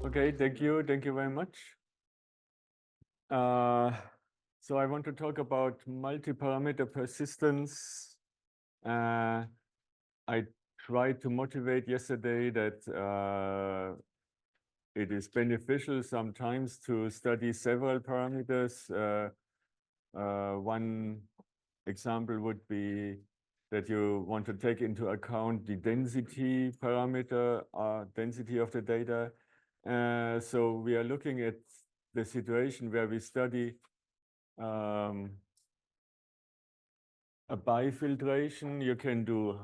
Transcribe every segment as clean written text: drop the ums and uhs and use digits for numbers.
Okay, thank you very much. So I want to talk about multiparameter persistence. I tried to motivate yesterday that it is beneficial sometimes to study several parameters. One example would be that you want to take into account the density parameter, density of the data. So we are looking at the situation where we study a bifiltration. You can do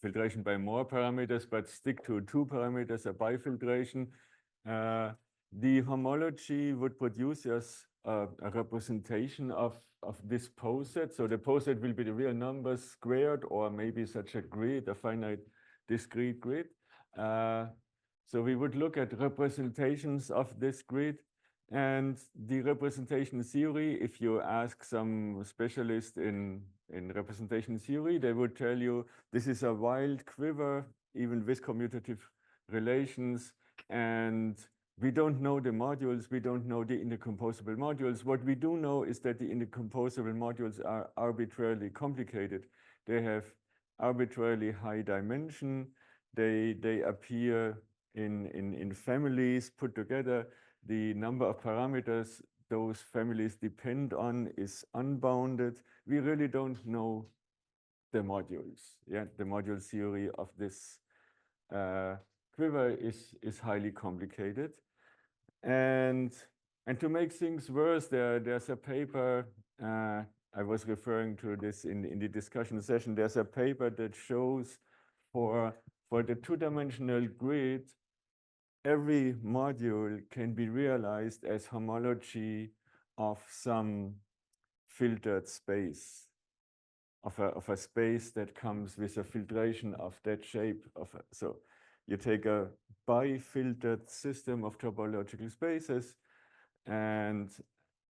filtration by more parameters, but stick to 2 parameters, a bifiltration. The homology would produce us a representation of this poset. So the poset will be the real numbers squared, or maybe such a grid, a finite discrete grid. So we would look at representations of this grid. And the representation theory, if you ask some specialist in representation theory, they would tell you this is a wild quiver, even with commutative relations. And we don't know the modules, we don't know the indecomposable modules. What we do know is that the indecomposable modules are arbitrarily complicated. They have arbitrarily high dimension. They appear in families put together. The number of parameters those families depend on is unbounded. We really don't know the modules. Yeah, the module theory of this quiver is highly complicated. And to make things worse, there's a paper, I was referring to this in the discussion session, there's a paper that shows for the 2-dimensional grid, every module can be realized as homology of some filtered space, of a space that comes with a filtration of that shape. So you take a bifiltered system of topological spaces, and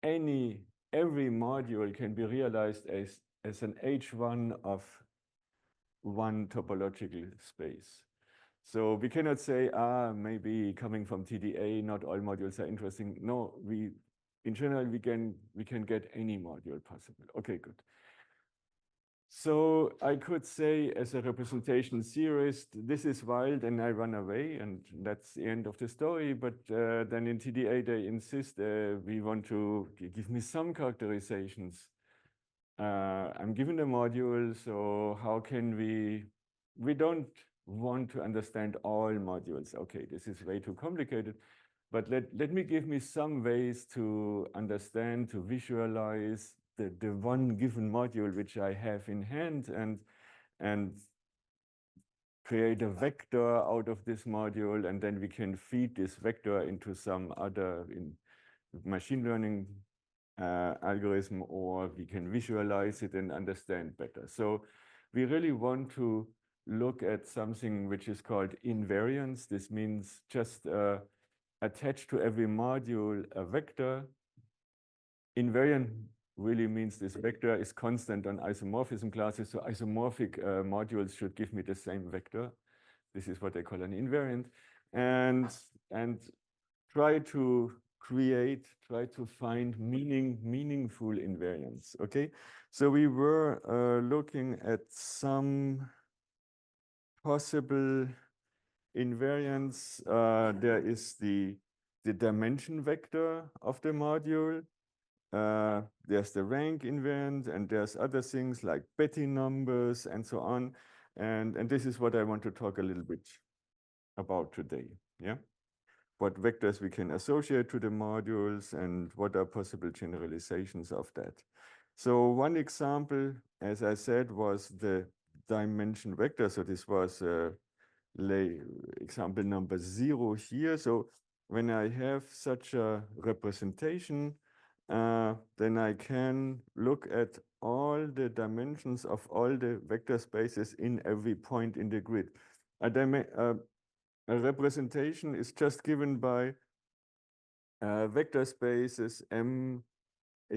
every module can be realized as an H1 of one topological space. So we cannot say, maybe coming from TDA, not all modules are interesting. No, in general, we can get any module possible. Okay, good. So I could say, as a representation theorist, this is wild and I run away, and that's the end of the story. But then in TDA, they insist, we want to give me some characterizations. I'm given the module, so how can we don't want to understand all modules. Okay, this is way too complicated, but let me give me some ways to understand, to visualize the one given module which I have in hand, and create a vector out of this module, and then we can feed this vector into some other machine learning algorithm, or we can visualize it and understand better. So we really want to look at something which is called invariants. This means just attach to every module a vector. Invariant really means this vector is constant on isomorphism classes, so isomorphic modules should give me the same vector. This is what they call an invariant. And try to find meaningful invariants, okay? So we were looking at some possible invariants. There is the dimension vector of the module. There's the rank invariant, and there's other things like Betty numbers and so on. And this is what I want to talk a little bit about today, yeah? What vectors we can associate to the modules and what are possible generalizations of that. So one example, as I said, was the dimension vector. So this was example number 0 here. So when I have such a representation, then I can look at all the dimensions of all the vector spaces in every point in the grid. A representation is just given by vector spaces M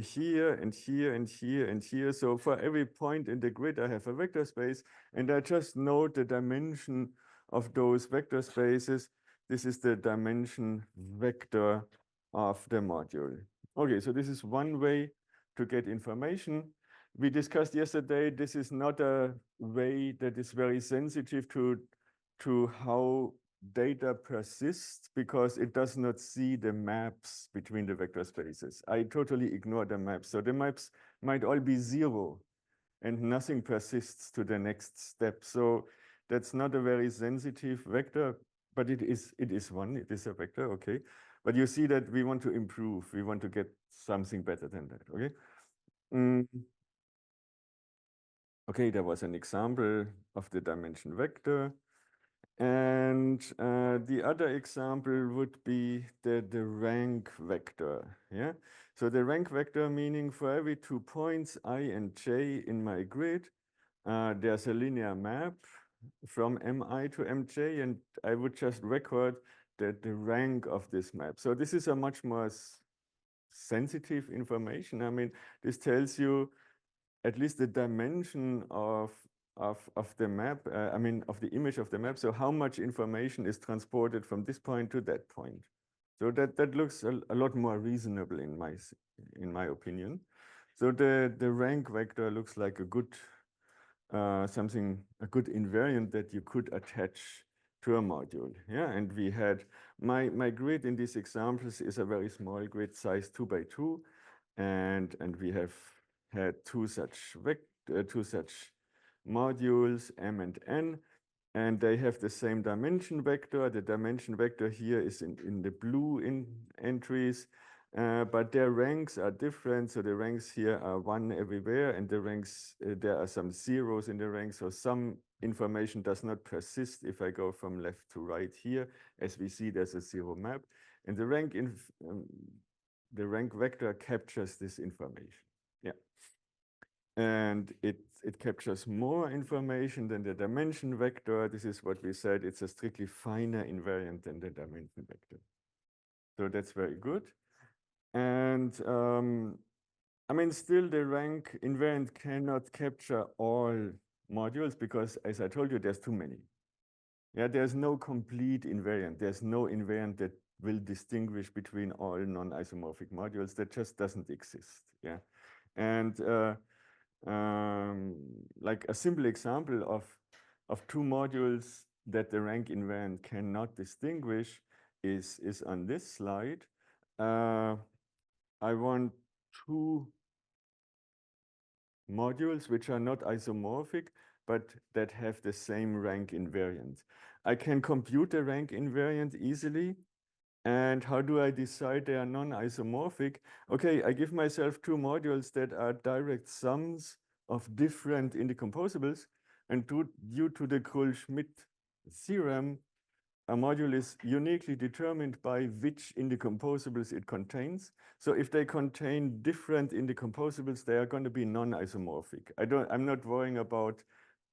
here and here and here and here. So for every point in the grid, I have a vector space, and I just note the dimension of those vector spaces. this is the dimension vector of the module. Okay, so this is one way to get information. We discussed yesterday, this is not a way that is very sensitive to how data persists because it does not see the maps between the vector spaces. I totally ignore the maps. So the maps might all be 0 and nothing persists to the next step. So that's not a very sensitive vector, but it is one, it is a vector, okay. But you see that we want to improve, we want to get something better than that, okay. Okay, there was an example of the dimension vector. And the other example would be the rank vector, yeah? So the rank vector meaning for every 2 points, I and j in my grid, there's a linear map from mi to mj, and I would just record the rank of this map. So this is a much more sensitive information. I mean, this tells you at least the dimension of the map, I mean, of the image of the map. So how much information is transported from this point to that point. So that looks a lot more reasonable in my opinion. So the rank vector looks like a good a good invariant that you could attach to a module. Yeah, and we had my grid in these examples is a very small grid size 2 by 2, and we have had two such modules, m and n, and they have the same dimension vector. The dimension vector here is in the blue entries, but their ranks are different. So the ranks here are 1 everywhere, and the ranks, there are some zeros in the ranks. So some information does not persist if I go from left to right here. As we see, there's a 0 map. And the rank vector captures this information. Yeah. And it captures more information than the dimension vector. This is what we said. It's a strictly finer invariant than the dimension vector. So that's very good. And I mean, still the rank invariant cannot capture all modules because, as I told you, there's too many. Yeah, there's no complete invariant. There's no invariant that will distinguish between all non-isomorphic modules. That just doesn't exist. Yeah, and like a simple example of two modules that the rank invariant cannot distinguish is on this slide. I want two modules which are not isomorphic, but that have the same rank invariant. I can compute the rank invariant easily. And how do I decide they are non-isomorphic? Okay, I give myself two modules that are direct sums of different indecomposables. And due to the Krull-Schmidt theorem, a module is uniquely determined by which indecomposables it contains. So if they contain different indecomposables, they are going to be non-isomorphic. I'm not worrying about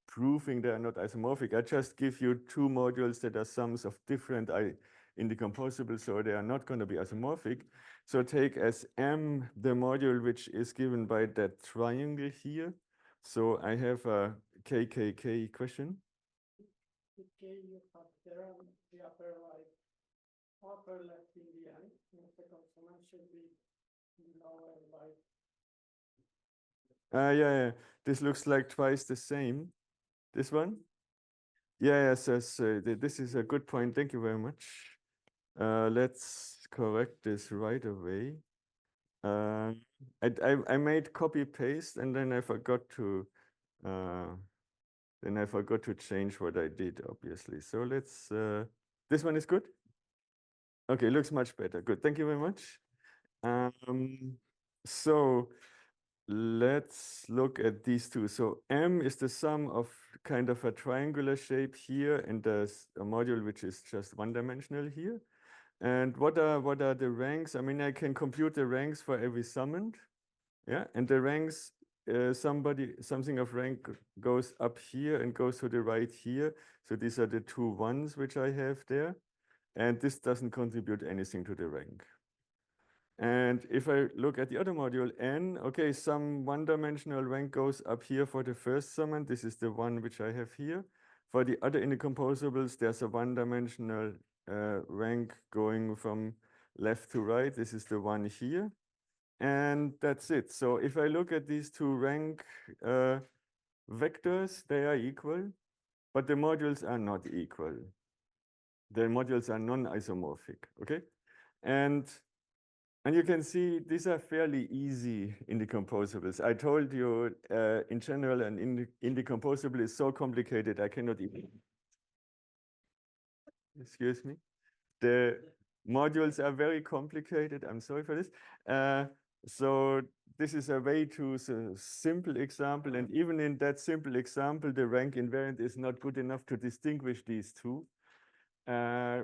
proving they are not isomorphic. I just give you two modules that are sums of different indecomposables, so they are not going to be isomorphic. So take as M the module which is given by that triangle here. So I have a KKK question. The K you have there on the upper right, upper left in the end, and the second summand should be lower right. Yeah, this looks like twice the same. This one? Yes, this is a good point. Thank you very much. Let's correct this right away. I made copy paste and then I forgot to change what I did, obviously. So let's this one is good. Okay, looks much better. Good. Thank you very much. So let's look at these two. So M is the sum of kind of a triangular shape here, and there's a module which is just one-dimensional here. And what are the ranks? I mean, I can compute the ranks for every summand. Yeah, and the ranks, something of rank goes up here and goes to the right here. So these are the two ones which I have there. And this doesn't contribute anything to the rank. And if I look at the other module, N, okay, some one-dimensional rank goes up here for the first summand. This is the one which I have here. For the other indecomposables, there's a one-dimensional rank going from left to right. This is the one here. And that's it. So if I look at these two rank vectors, they are equal, but the modules are not equal. The modules are non-isomorphic, okay? And you can see these are fairly easy indecomposables. I told you in general, an indecomposable is so complicated, I cannot even, excuse me. The modules are very complicated. I'm sorry for this. So this is a way to simple example. And even in that simple example, the rank invariant is not good enough to distinguish these two,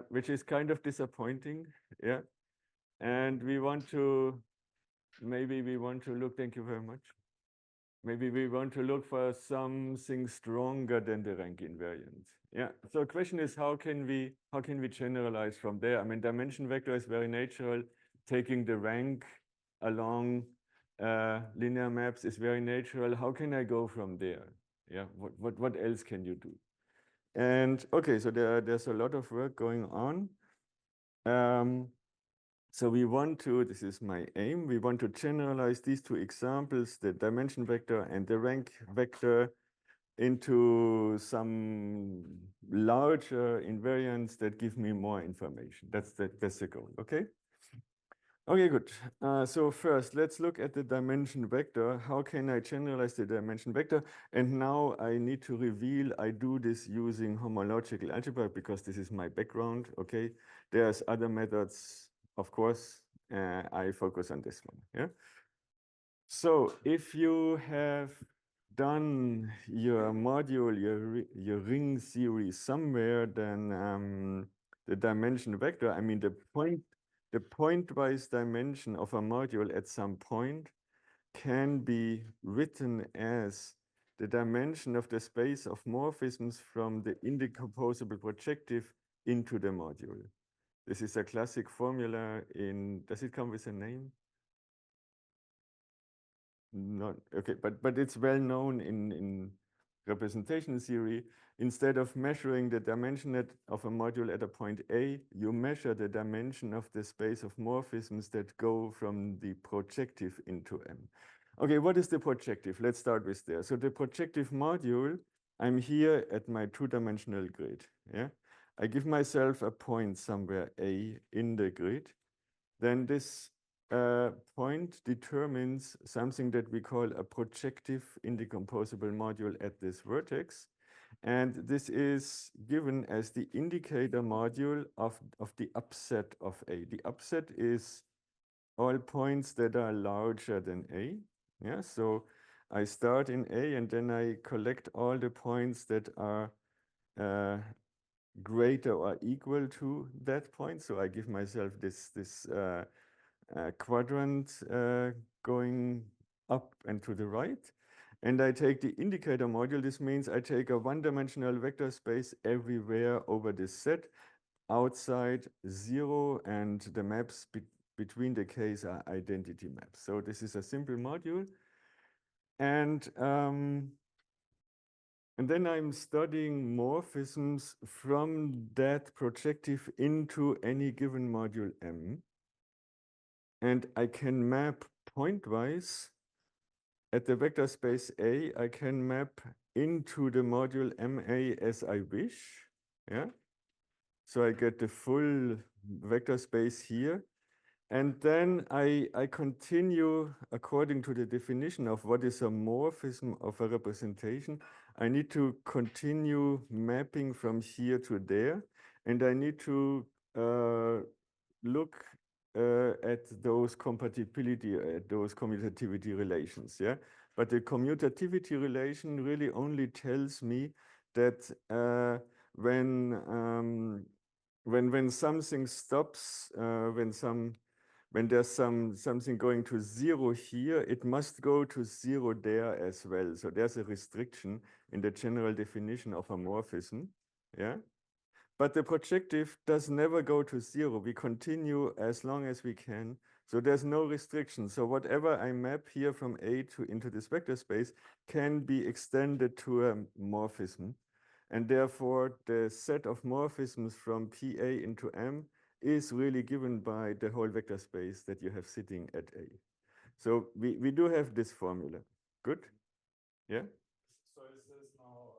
which is kind of disappointing. Yeah. And we want to, maybe we want to look, thank you very much. Maybe we want to look for something stronger than the rank invariant. Yeah. So the question is, how can we generalize from there? I mean, dimension vector is very natural. Taking the rank along linear maps is very natural. How can I go from there? Yeah. What else can you do? And okay, so there's a lot of work going on. So we want to, this is my aim, we want to generalize these two examples, the dimension vector and the rank vector, into some larger invariants that give me more information. That's the goal, okay? Okay, good. So first, let's look at the dimension vector. How can I generalize the dimension vector? And now I need to reveal I do this using homological algebra because this is my background, okay? There's other methods, of course. I focus on this one, yeah? So if you have done your module, your ring series somewhere, then the dimension vector, I mean the pointwise dimension of a module at some point can be written as the dimension of the space of morphisms from the indecomposable projective into the module. This is a classic formula in, does it come with a name? Not okay, but it's well known in representation theory. Instead of measuring the dimension of a module at a point A, you measure the dimension of the space of morphisms that go from the projective into M. Okay, what is the projective? Let's start with there. So the projective module, I'm here at my two-dimensional grid. Yeah, I give myself a point somewhere A in the grid. Then this point determines something that we call a projective indecomposable module at this vertex. And this is given as the indicator module of the upset of A. The upset is all points that are larger than A. Yeah, so I start in A and then I collect all the points that are greater or equal to that point. So I give myself this quadrant going up and to the right. And I take the indicator module. This means I take a one-dimensional vector space everywhere over this set, outside 0, and the maps between the Ks are identity maps. So this is a simple module. And then I'm studying morphisms from that projective into any given module M. And I can map pointwise at the vector space A, I can map into the module MA as I wish. Yeah. So I get the full vector space here. And then I continue according to the definition of what is a morphism of a representation. I need to continue mapping from here to there. And I need to look at those compatibility, those commutativity relations, yeah? But the commutativity relation really only tells me that when something stops, when there's something going to 0 here, it must go to 0 there as well. So there's a restriction in the general definition of a morphism, yeah? But the projective does never go to 0. We continue as long as we can. So there's no restriction. So whatever I map here from A into this vector space can be extended to a morphism. And therefore, the set of morphisms from PA into M is really given by the whole vector space that you have sitting at A. So we do have this formula. Good? Yeah? So is this now,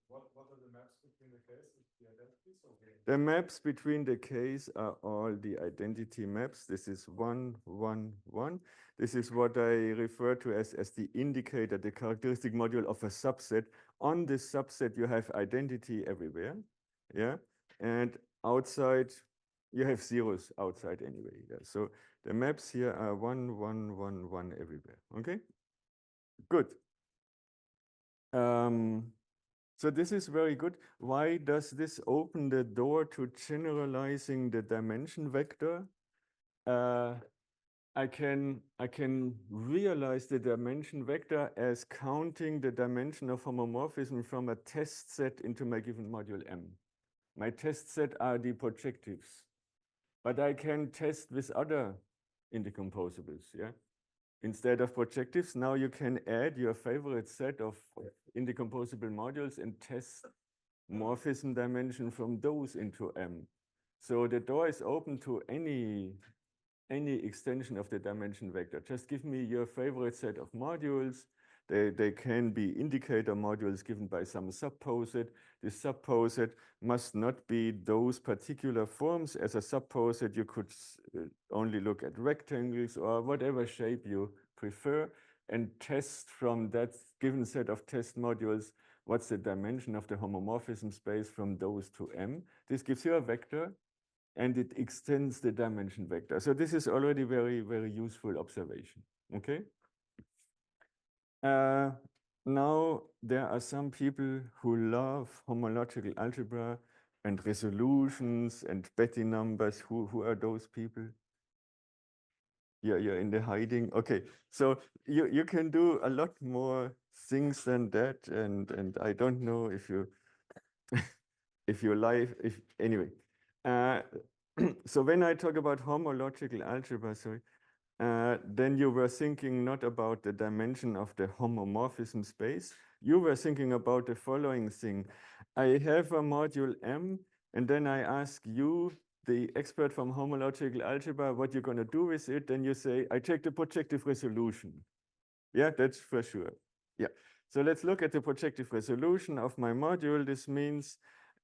what are the maps between the cases, the identities? The maps between the case are all the identity maps. This is 1, 1, 1. This is what I refer to as the indicator, the characteristic module of a subset. On this subset, you have identity everywhere. Yeah. And outside, you have zeros outside anyway. Yeah. So the maps here are 1, 1, 1, 1 everywhere. Okay? Good. So this is very good. Why does this open the door to generalizing the dimension vector? I can realize the dimension vector as counting the dimension of homomorphism from a test set into my given module M. My test set are the projectives, but I can test with other indecomposables. Yeah. Instead of projectives, now you can add your favorite set of indecomposable modules and test morphism dimension from those into M. So the door is open to any extension of the dimension vector. Just give me your favorite set of modules. They can be indicator modules given by some subposet. This subposet must not be those particular forms. As a subposet, you could only look at rectangles or whatever shape you prefer and test from that given set of test modules what's the dimension of the homomorphism space from those to M. This gives you a vector and it extends the dimension vector. So this is already very, very useful observation, okay? Now there are some people who love homological algebra and resolutions and Betty numbers. Who are those people? Yeah, you're in the hiding. Okay, so you can do a lot more things than that, and I don't know if you if you live anyway. So when I talk about homological algebra, then you were thinking not about the dimension of the homomorphism space. You were thinking about the following thing. I have a module M, and then I ask you, the expert from homological algebra, what you're going to do with it. Then you say, I check the projective resolution. Yeah, that's for sure. Yeah. So let's look at the projective resolution of my module. This means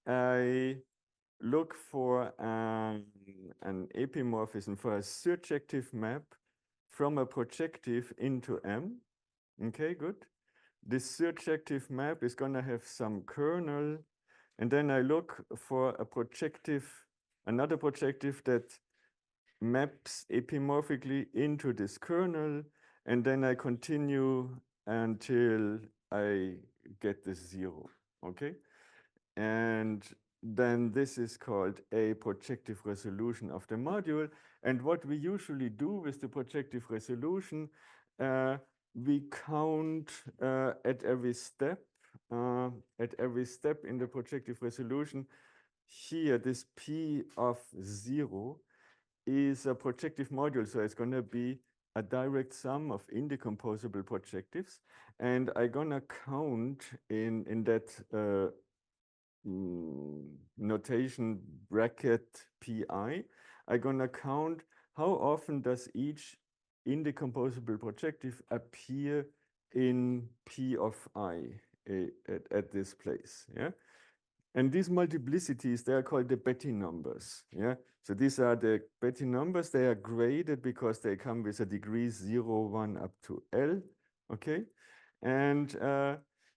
I look for an epimorphism for a surjective map from a projective into M. Okay, good. This surjective map is going to have some kernel. And then I look for a projective, another projective that maps epimorphically into this kernel. And then I continue until I get this 0. Okay. And then this is called a projective resolution of the module. And what we usually do with the projective resolution, we count at every step in the projective resolution. Here, this P of 0 is a projective module, so it's going to be a direct sum of indecomposable projectives. And I'm going to count in that notation bracket pi, I'm going to count how often does each indecomposable projective appear in P of I at this place. Yeah. And these multiplicities, they are called the Betty numbers. Yeah. So these are the Betty numbers. They are graded because they come with a degree 0, 1 up to L. Okay. And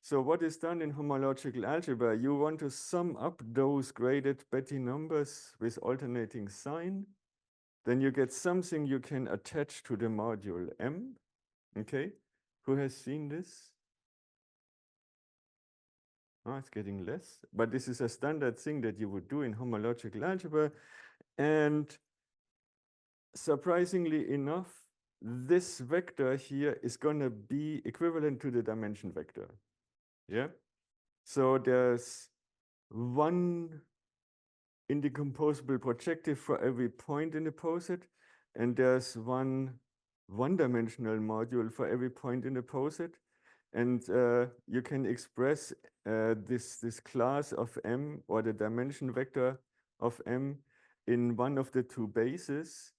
so what is done in homological algebra? You want to sum up those graded Betty numbers with alternating sign. Then you get something you can attach to the module M. Okay. Who has seen this? Oh, it's getting less, but this is a standard thing that you would do in homological algebra. And surprisingly enough, this vector here is going to be equivalent to the dimension vector. Yeah. So there's one indecomposable projective for every point in the poset, and there's one one-dimensional module for every point in the poset. And you can express this class of M or the dimension vector of M in one of the two bases.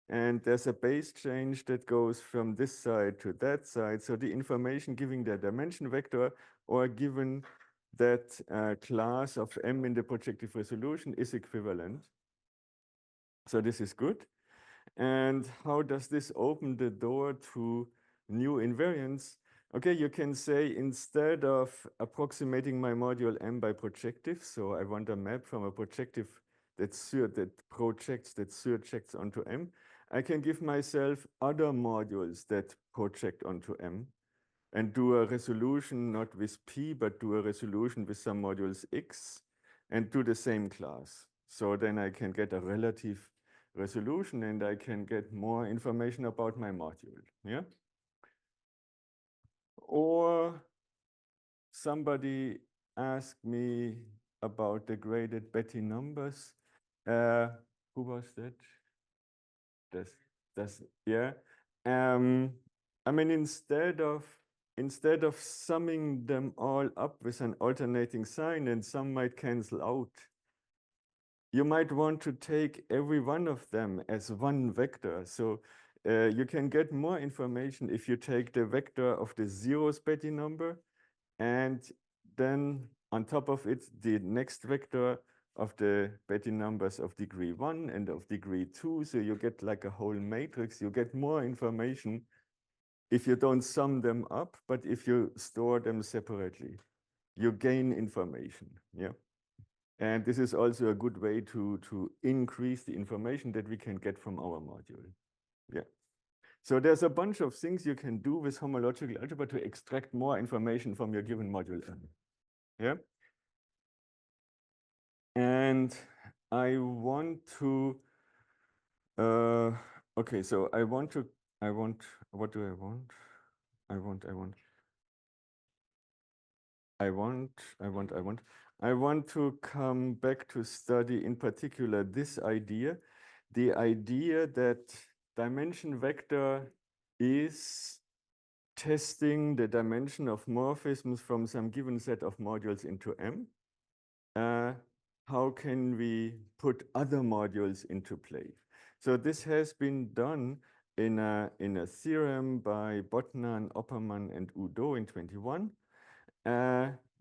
And there's a base change that goes from this side to that side. So the information giving the dimension vector or given that class of M in the projective resolution is equivalent. So this is good. And how does this open the door to new invariants? Okay, you can say instead of approximating my module M by projective, so I want a map from a projective that surjects onto M, I can give myself other modules that project onto M and do a resolution not with P, but do a resolution with some modules X and do the same class. So then I can get a relative resolution and I can get more information about my module, yeah? Or somebody asked me about the graded Betty numbers. Who was that? Yeah. I mean, instead of summing them all up with an alternating sign and some might cancel out, you might want to take every one of them as one vector. So you can get more information if you take the vector of the zeros Betty number and then on top of it, the next vector of the Betty numbers of degree 1 and of degree 2. So you get like a whole matrix. You get more information if you don't sum them up, but if you store them separately, you gain information, yeah? And this is also a good way to increase the information that we can get from our module. Yeah. So there's a bunch of things you can do with homological algebra to extract more information from your given module. Yeah. And I want to, okay, so what do I want? I want to come back to study in particular this idea, the idea that dimension vector is testing the dimension of morphisms from some given set of modules into M. How can we put other modules into play? So this has been done in a theorem by Botnan, Oppermann, and Udo in 21.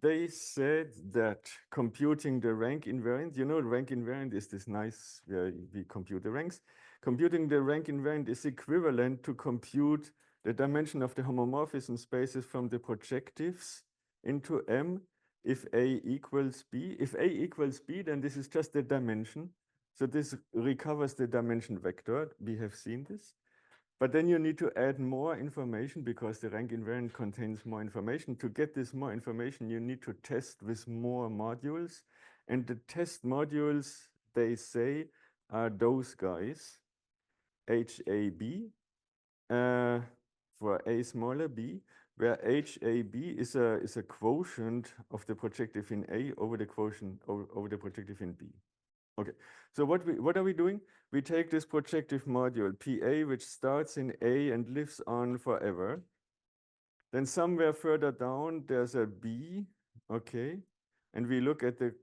They said that computing the rank invariant, you know, rank invariant is this nice, where we compute the ranks. Computing the rank invariant is equivalent to compute the dimension of the homomorphism spaces from the projectives into M if A equals B. If A equals B, then this is just the dimension. So this recovers the dimension vector. We have seen this. But then you need to add more information because the rank invariant contains more information. To get this more information, you need to test with more modules. And the test modules, they say, are those guys, HAB, for A smaller b, where HAB is a quotient of the projective in A over the quotient over the projective in B. Okay, so what are we doing? We take this projective module PA, which starts in A and lives on forever. Then somewhere further down, there's a B, okay? And we look at the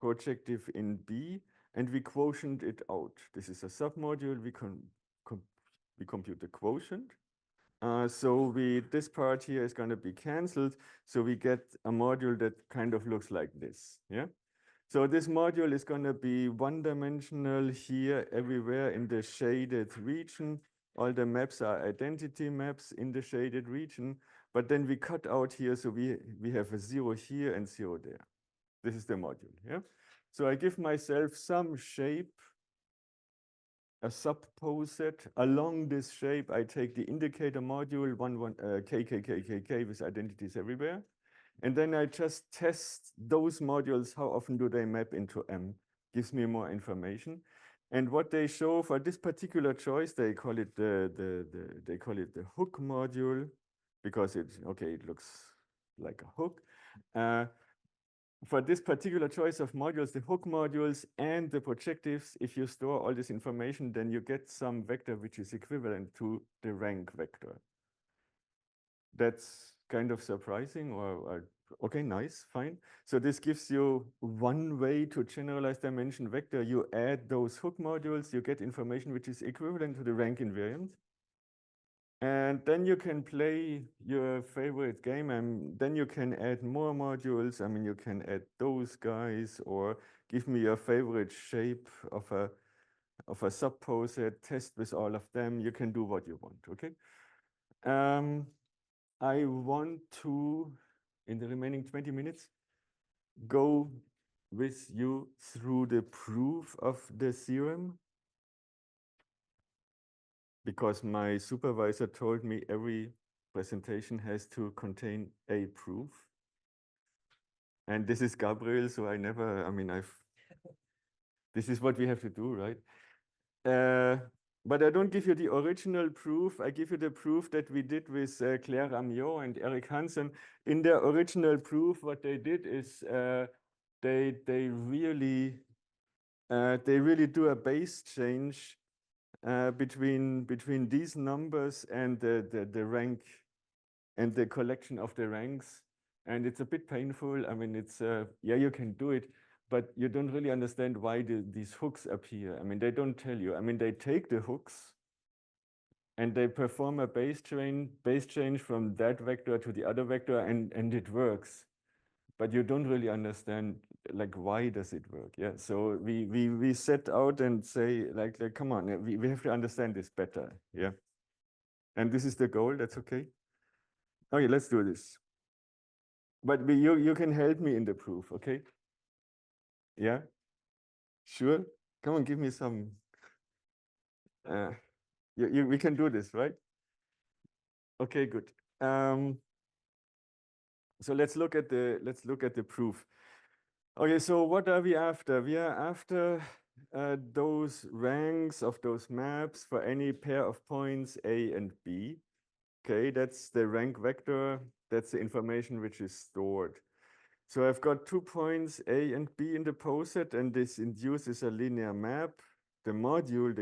projective in B and we quotient it out. This is a submodule, we compute the quotient. So this part here is going to be canceled. So we get a module that kind of looks like this, yeah? So this module is going to be one-dimensional here everywhere in the shaded region. All the maps are identity maps in the shaded region. But then we cut out here, so we have a 0 here and 0 there. This is the module, yeah? So I give myself some shape, a subposet. Along this shape, I take the indicator module, k with identities everywhere. And then I just test those modules, how often do they map into M? Gives me more information. And what they show for this particular choice, they call it the hook module, because it looks like a hook. For this particular choice of modules, the hook modules and the projectives, if you store all this information, then you get some vector which is equivalent to the rank vector. That's kind of surprising or okay, nice, fine. So this gives you one way to generalize dimension vector. You add those hook modules, you get information which is equivalent to the rank invariant. And then you can play your favorite game, and then you can add more modules. I mean, you can add those guys, or give me your favorite shape of a subposet, test with all of them. You can do what you want, okay? I want to, in the remaining 20 minutes, go with you through the proof of the theorem, because my supervisor told me every presentation has to contain a proof. And this is Gabriel, so this is what we have to do, right? But I don't give you the original proof. I give you the proof that we did with Claire Amiot and Eric Hansen. In their original proof, what they did is they really do a base change between these numbers and the rank and the collection of the ranks. And it's a bit painful. I mean, it's, yeah, you can do it, but you don't really understand why these hooks appear. I mean, they don't tell you. I mean, they take the hooks and they perform a base change from that vector to the other vector, and it works. But you don't really understand, like, why does it work? Yeah. So we set out and say, like come on, we have to understand this better. Yeah. And this is the goal. That's okay. Okay, let's do this. But you can help me in the proof, okay? Yeah. Sure. Come on, give me some. We can do this, right? Okay, good. So let's look at the proof. Okay, so what are we after? We are after those ranks of those maps for any pair of points A and B. Okay, that's the rank vector. That's the information which is stored. So I've got 2 points A and B in the poset, and this induces a linear map. The module,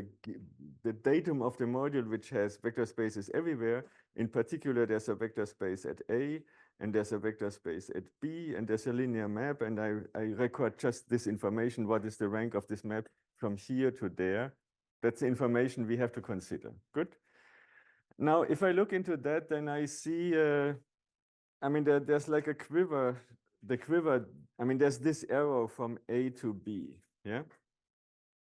the datum of the module, which has vector spaces everywhere. In particular, there's a vector space at A, and there's a vector space at B, and there's a linear map, and I record just this information. What is the rank of this map from here to there? That's the information we have to consider. Good. Now, if I look into that, then I see, I mean, there's like a quiver. The quiver, I mean, there's this arrow from A to B, yeah?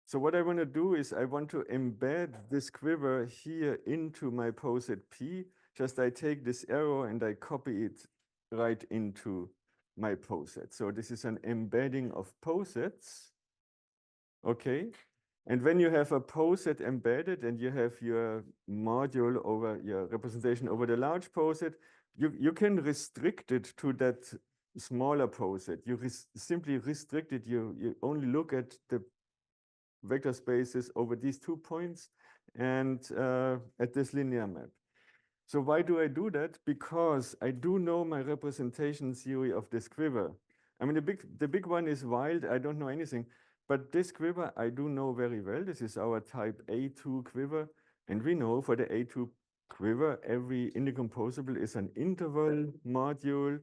So what I want to do is I want to embed this quiver here into my poset P. Just I take this arrow and I copy it right into my poset. So this is an embedding of posets, okay? And when you have a poset embedded and you have your module over your representation over the large poset, you can restrict it to that smaller poset. You simply restrict it. You only look at the vector spaces over these 2 points and at this linear map. So why do I do that? Because I do know my representation theory of this quiver. I mean, the big one is wild. I don't know anything. But this quiver, I do know very well. This is our type A2 quiver. And we know for the A2 quiver, every indecomposable is an interval module.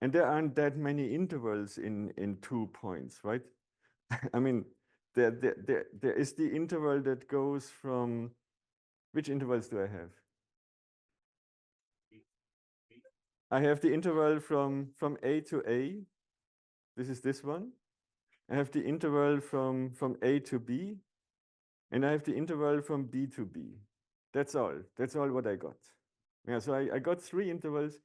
And there aren't that many intervals in 2 points, right? I mean, there is the interval that goes from, which intervals do I have? I have the interval from A to A. This is this one. I have the interval from A to B. And I have the interval from B to B. That's all. That's all what I got. Yeah, so I got 3 intervals.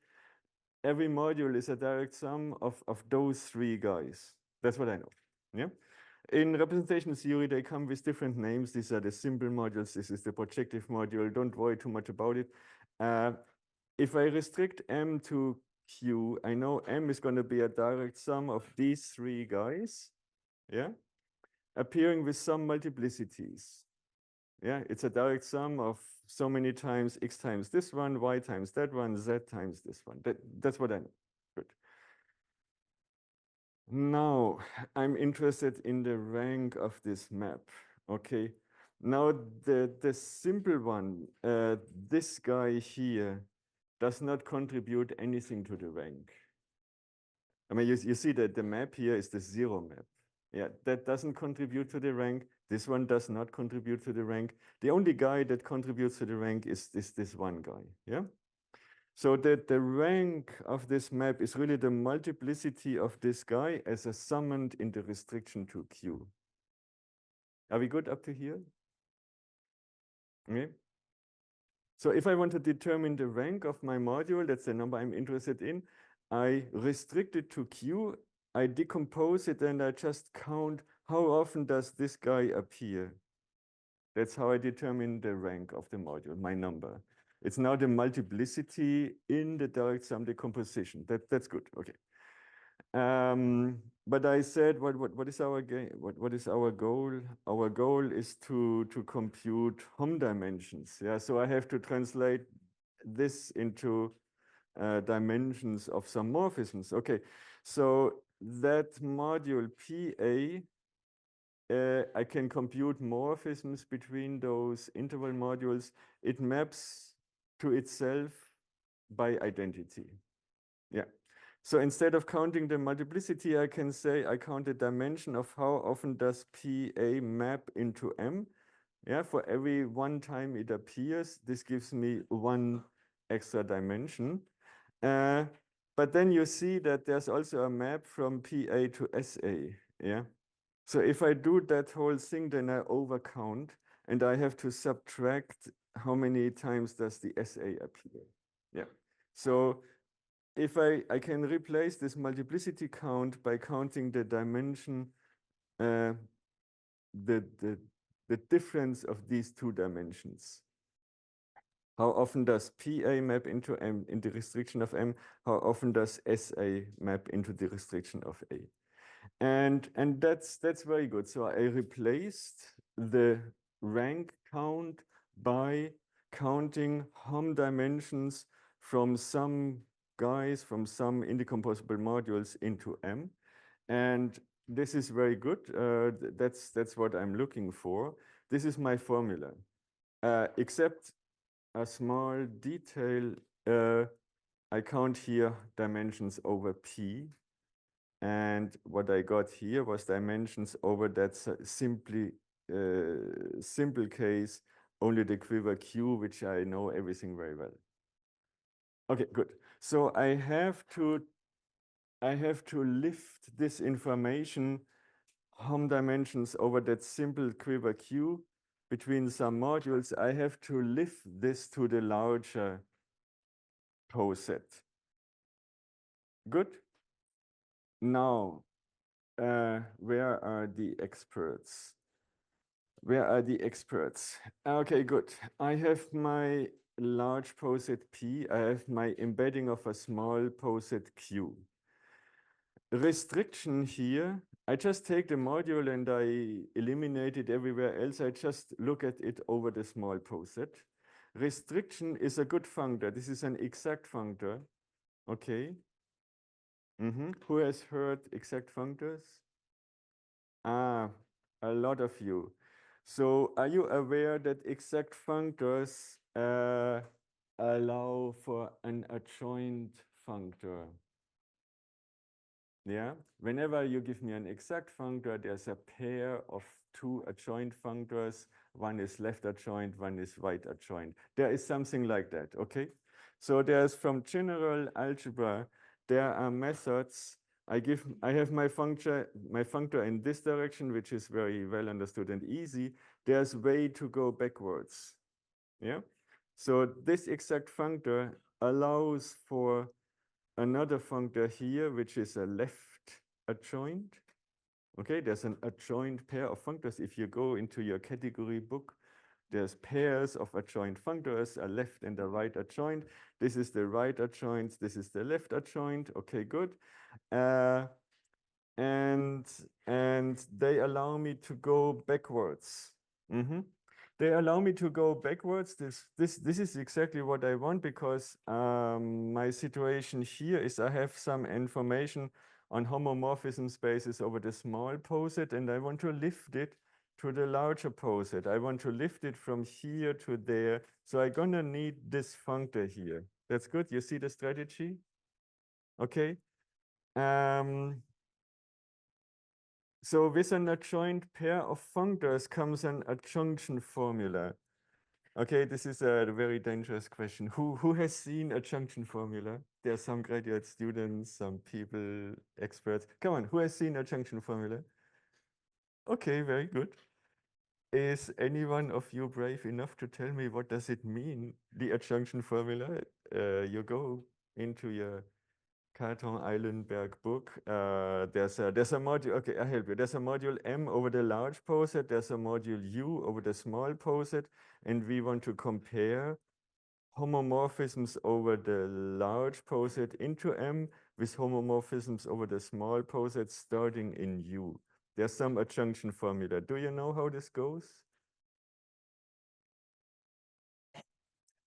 Every module is a direct sum of those 3 guys. That's what I know. Yeah. In representation theory, they come with different names. These are the simple modules. This is the projective module. Don't worry too much about it. If I restrict M to Q, I know M is going to be a direct sum of these 3 guys, yeah, appearing with some multiplicities. Yeah, it's a direct sum of so many times X times this one, Y times that one, Z times this one. That's what I know. Good. Now, I'm interested in the rank of this map. Okay. Now, the simple one, this guy here, does not contribute anything to the rank. I mean, you see that the map here is the 0 map. Yeah, that doesn't contribute to the rank. This one does not contribute to the rank. The only guy that contributes to the rank is this one guy, yeah? So that the rank of this map is really the multiplicity of this guy as a summoned in the restriction to Q. Are we good up to here? Okay. So if I want to determine the rank of my module, that's the number I'm interested in, I restrict it to Q, I decompose it, and I just count how often does this guy appear. That's how I determine the rank of the module, my number. It's now the multiplicity in the direct sum decomposition. That's good, okay. But I said, what is our what is our goal? Our goal is to compute Hom dimensions. Yeah, so I have to translate this into dimensions of some morphisms. Okay, so that module PA, I can compute morphisms between those interval modules. It maps to itself by identity. Yeah. So instead of counting the multiplicity, I can say I count the dimension of how often does PA map into M. Yeah, for every one time it appears, this gives me one extra dimension. But then you see that there's also a map from PA to SA. Yeah. So if I do that whole thing, then I overcount and I have to subtract how many times does the SA appear. Yeah. So if I can replace this multiplicity count by counting the dimension, the difference of these two dimensions. How often does PA map into M in the restriction of M? How often does SA map into the restriction of A? And that's very good. So I replaced the rank count by counting Hom dimensions from some guys, from some indecomposable modules into M. And this is very good. That's what I'm looking for. This is my formula. Except a small detail, I count here dimensions over P. And what I got here was dimensions over that simple case, only the quiver Q, which I know everything very well. Okay, good. So I have to lift this information, Hom dimensions over that simple quiver Q between some modules. I have to lift this to the larger poset. Good. Now, where are the experts? Where are the experts? Okay, good. I have my large poset P. I have my embedding of a small poset Q. Restriction here, I just take the module and I eliminate it everywhere else. I just look at it over the small poset. Restriction is a good functor. This is an exact functor. Okay. Who has heard exact functors? Ah, a lot of you. So are you aware that exact functors allow for an adjoint functor? Yeah, whenever you give me an exact functor, there's a pair of two adjoint functors. One is left adjoint, one is right adjoint. There is something like that, okay? So there's from general algebra, there are methods. I have my functor in this direction, which is very well understood and easy. There's way to go backwards. Yeah. So this exact functor allows for another functor here, which is a left adjoint. Okay, there's an adjoint pair of functors. If you go into your category book, there's pairs of adjoint functors, a left and a right adjoint. This is the right adjoint, this is the left adjoint. Okay, good. And they allow me to go backwards. They allow me to go backwards. This is exactly what I want, because my situation here is I have some information on homomorphism spaces over the small poset, and I want to lift it to the larger poset. I want to lift it from here to there. So I'm gonna need this functor here. That's good. You see the strategy? Okay. So with an adjoint pair of functors comes an adjunction formula. Okay, this is a very dangerous question. Who has seen adjunction formula? There are some graduate students, some people, experts. Come on, who has seen adjunction formula? Okay, very good. Is anyone of you brave enough to tell me what does it mean, the adjunction formula? You go into your Carton Eilenberg book. There's a module, okay, I help you. There's a module M over the large poset. There's a module U over the small poset. And we want to compare homomorphisms over the large poset into M with homomorphisms over the small poset starting in U. There's some adjunction formula. Do you know how this goes?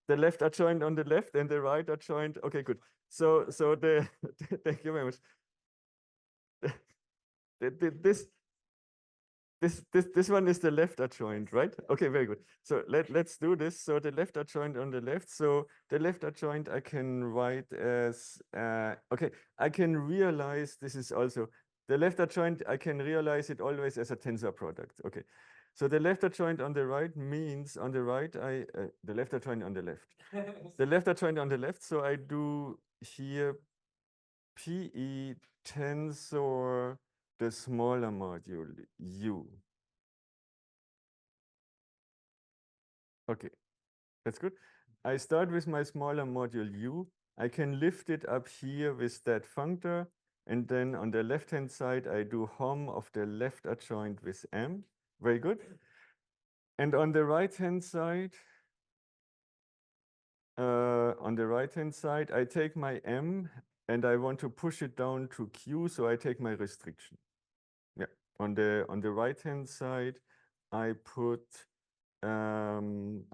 The left adjoint on the left and the right adjoint. Okay, good. So the thank you very much. This one is the left adjoint, right? Okay, very good. So let's do this. So the left adjoint on the left. So the left adjoint I can write as okay. I can realize this is also the left adjoint. I can realize it always as a tensor product. Okay. So the left adjoint on the right means on the right the left adjoint on the left. The left adjoint on the left. So I do here PE tensor the smaller module U. Okay, that's good. I start with my smaller module U. I can lift it up here with that functor. And then on the left-hand side, I do hom of the left adjoint with M. Very good. And on the right-hand side, I take my M and I want to push it down to Q, so I take my restriction. Yeah, on the right-hand side, I put M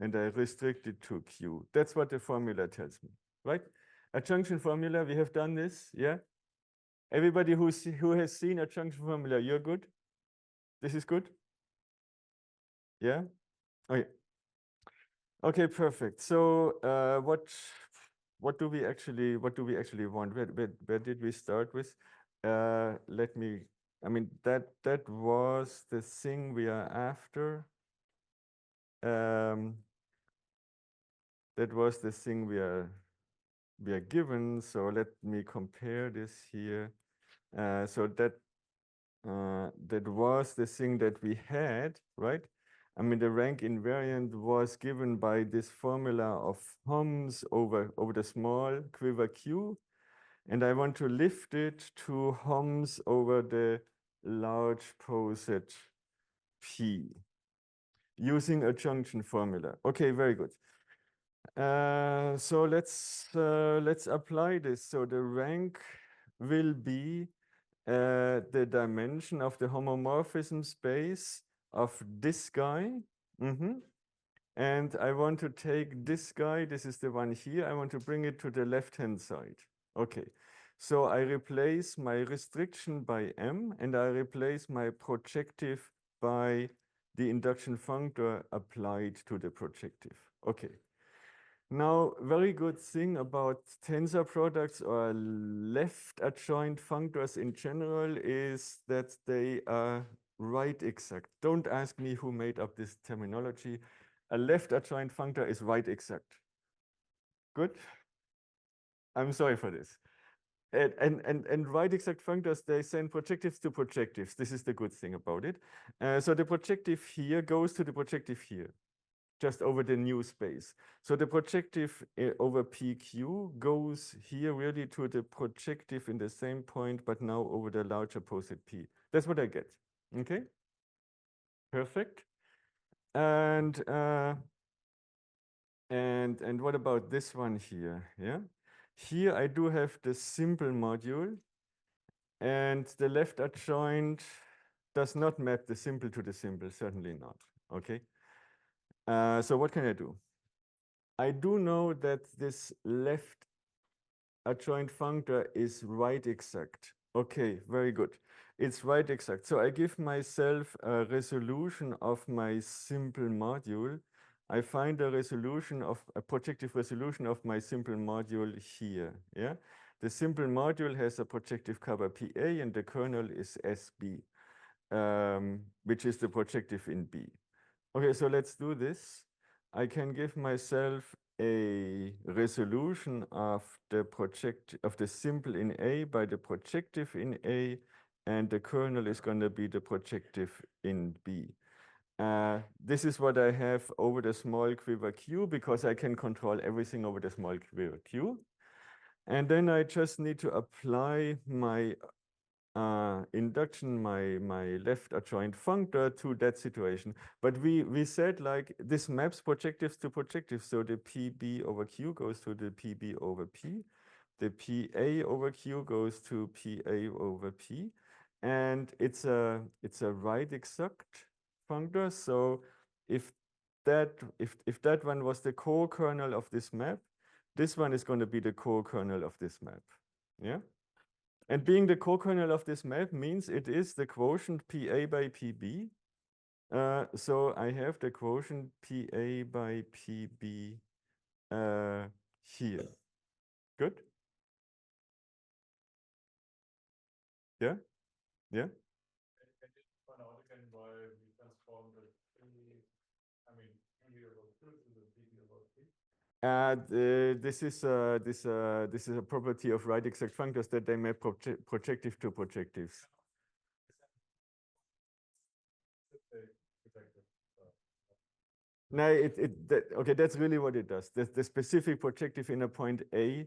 and I restrict it to Q. That's what the formula tells me, right? Adjunction formula, we have done this, yeah? Everybody who has seen adjunction formula, you're good? This is good? Yeah? Okay. Okay, perfect. So what do we actually want? Where did we start with? I mean that was the thing we are after. That was the thing we are given. So let me compare this here. So that was the thing that we had, right? I mean, the rank invariant was given by this formula of homs over the small quiver Q. And I want to lift it to homs over the large poset P using adjunction formula. Okay, very good. So let's apply this. So the rank will be the dimension of the homomorphism space of this guy. And I want to take this guy, this is the one here, I want to bring it to the left-hand side. Okay, so I replace my restriction by M and I replace my projective by the induction functor applied to the projective. Okay. Now, very good thing about tensor products or left adjoint functors in general is that they are right exact. Don't ask me who made up this terminology. A left adjoint functor is right exact. Good. I'm sorry for this. And right exact functors, they send projectives to projectives. This is the good thing about it. So the projective here goes to the projective here, just over the new space. So the projective over PQ goes here really to the projective in the same point, but now over the larger poset P. That's what I get. Okay. Perfect. And what about this one here? Yeah. Here I do have the simple module, and the left adjoint does not map the simple to the simple, certainly not. Okay. So what can I do? I do know that this left adjoint functor is right exact. Okay, very good. It's right exact. So I give myself a resolution of my simple module. I find a projective resolution of my simple module here. Yeah, the simple module has a projective cover PA and the kernel is SB, which is the projective in B. Okay, so let's do this. I can give myself a resolution of the simple in A by the projective in A, and the kernel is going to be the projective in B. This is what I have over the small quiver Q because I can control everything over the small quiver Q. And then I just need to apply my induction, my left adjoint functor to that situation. But we said like this maps projectives to projectives. So the PB over Q goes to the PB over P. The PA over Q goes to PA over P. And it's a right exact functor. So if that one was the core kernel of this map, this one is going to be the core kernel of this map. Yeah. And being the co-kernel of this map means it is the quotient PA by PB. So I have the quotient PA by PB here. Good? Yeah? Yeah? Can you find out again why we transform the PB over Q to the PB over P? This is a property of right exact functors that they map projective to projectives. No, okay, that's really what it does. The specific projective in a point A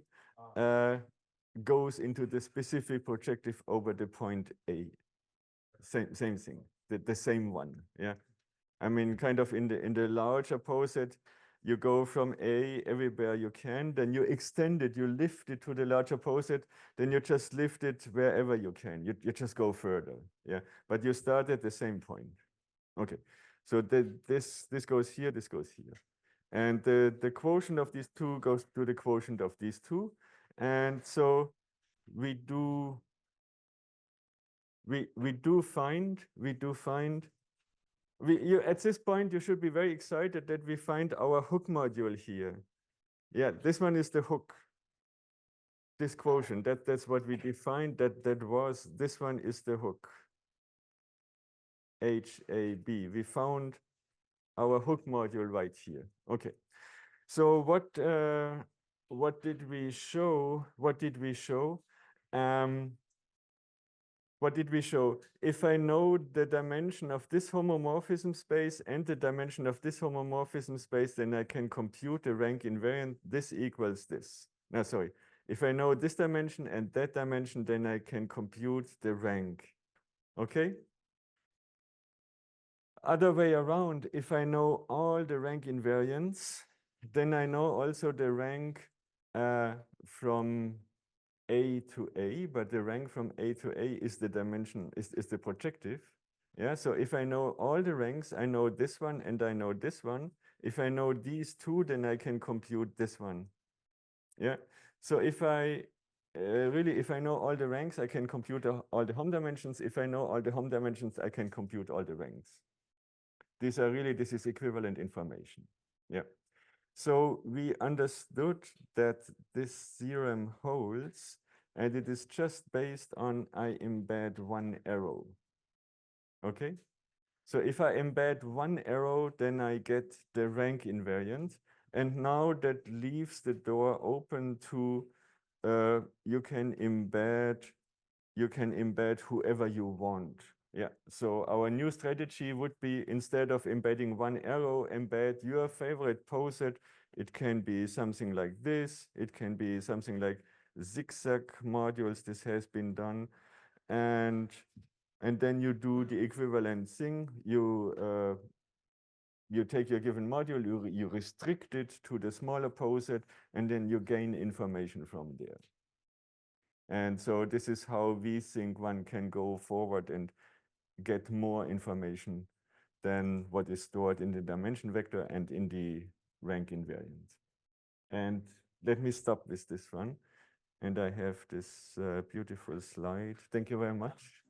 goes into the specific projective over the point A. Same thing, the same one. Yeah, I mean, kind of in the larger poset, you go from A everywhere you can, then you extend it, you lift it to the larger poset, then you just lift it wherever you can. You just go further. Yeah, but you start at the same point. Okay, so this goes here, this goes here. And the quotient of these two goes to the quotient of these two. And so we do find, at this point, you should be very excited that we find our hook module here. Yeah, this one is the hook. This quotient, that's what we defined, this one is the hook. HAB, we found our hook module right here. Okay, so what did we show? What did we show? If I know the dimension of this homomorphism space and the dimension of this homomorphism space, then I can compute the rank invariant. This equals this. No, sorry. If I know this dimension and that dimension, then I can compute the rank. Okay? Other way around, if I know all the rank invariants, then I know also the rank from A to A, but the rank from A to A is the dimension, is the projective. Yeah, so if I know all the ranks, I know this one and I know this one. If I know these two, then I can compute this one. Yeah, so if I if I know all the ranks, I can compute all the home dimensions. If I know all the home dimensions, I can compute all the ranks. This is equivalent information. Yeah. So we understood that this theorem holds, and it is just based on I embed one arrow. Okay? So if I embed one arrow, then I get the rank invariant. And now that leaves the door open to you can embed whoever you want. Yeah, so our new strategy would be, instead of embedding one arrow, embed your favorite poset. It can be something like this. It can be something like zigzag modules. This has been done. And then you do the equivalent thing. You take your given module, you restrict it to the smaller poset, and then you gain information from there. And so this is how we think one can go forward and get more information than what is stored in the dimension vector and in the rank invariant. And let me stop with this one. And I have this beautiful slide. Thank you very much.